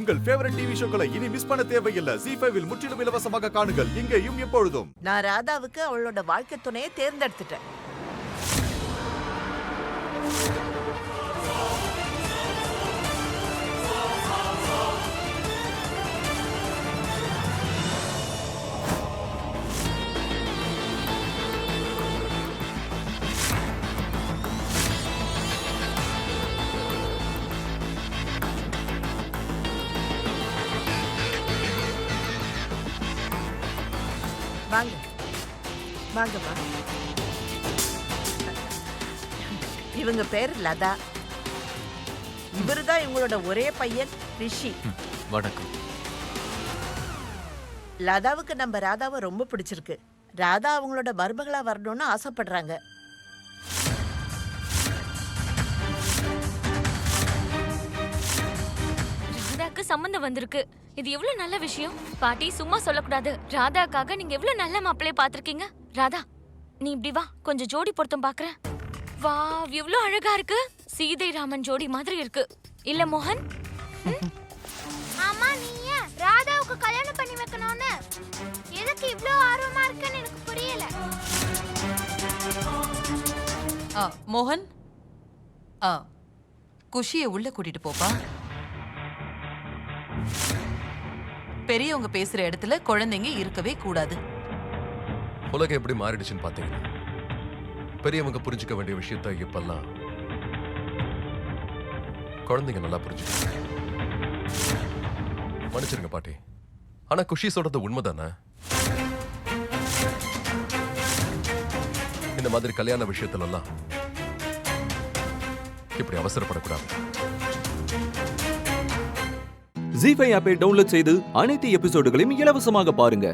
உங்கள் favourite TV ஷோக்களை இனி miss பண்ண தேவையில்லை. ZEE5 இல் முற்றிலும் இலவசமாக காணுங்கள், இங்கேயும் எப்பொழுதும். நான் ராதாவுக்கு அவளோட வாழ்க்கை துணையை தேர்ந்தெடுத்துட்டேன். வாங்க வாங்கம்மா. இவங்க பேர் லதா. இவருதான் இவங்களோட ஒரே பையன் ரிஷி. வணக்கம். லதாவுக்கு நம்ம ராதாவை ரொம்ப பிடிச்சிருக்கு. ராதா அவங்களோட மருமகளா வரணும்னு ஆசைப்படுறாங்க. ராதாக்கு சம்பந்தம் வந்திருக்கு. இது எவ்வளவு நல்ல விஷயம். பாட்டி சும்மா சொல்லக்கூடாது. ராதாக்காக நீங்க எவ்வளவு நல்ல மாப்பிள்ளைய பாத்திருக்கீங்க. ராதா, நீ இப்படி வா, கொஞ்சம் ஜோடி பொருத்தம் பாக்குறேன். வா, எவ்வளவு அழகா இருக்கு. சீதை ராமன் ஜோடி மாதிரி இருக்கு. இல்ல மோகன்? அம்மா, நீ ஏன் ராதாவுக்கு கல்யாணம் பண்ணி வைக்கணும்னு எதுக்கு இவ்ளோ ஆர்வமா இருக்குன்னு எனக்கு புரியல. மோகன், குஷியை உள்ள கூட்டிட்டு போப்பா. பெரியவங்க பேசுற இடத்துல குழந்தைங்க இருக்கவே கூடாது. உலகம் எப்படி மாறிடுச்சுன்னு பாத்தீங்கன்னா, பெரியவங்க புரிஞ்சுக்க வேண்டிய விஷயத்த இப்பெல்லாம் குழந்தைங்க நல்லா புரிஞ்சுக்க. மன்னிச்சிருங்க பாட்டி, ஆனா குஷி சொல்றது உண்மைதானே? இந்த மாதிரி கல்யாண விஷயத்துல எல்லாம் இப்படி அவசரப்படக்கூடாது. ZEE5 ஆப்பை டவுன்லோட் செய்து அனைத்து எபிசோடுகளையும் இலவசமாக பாருங்க.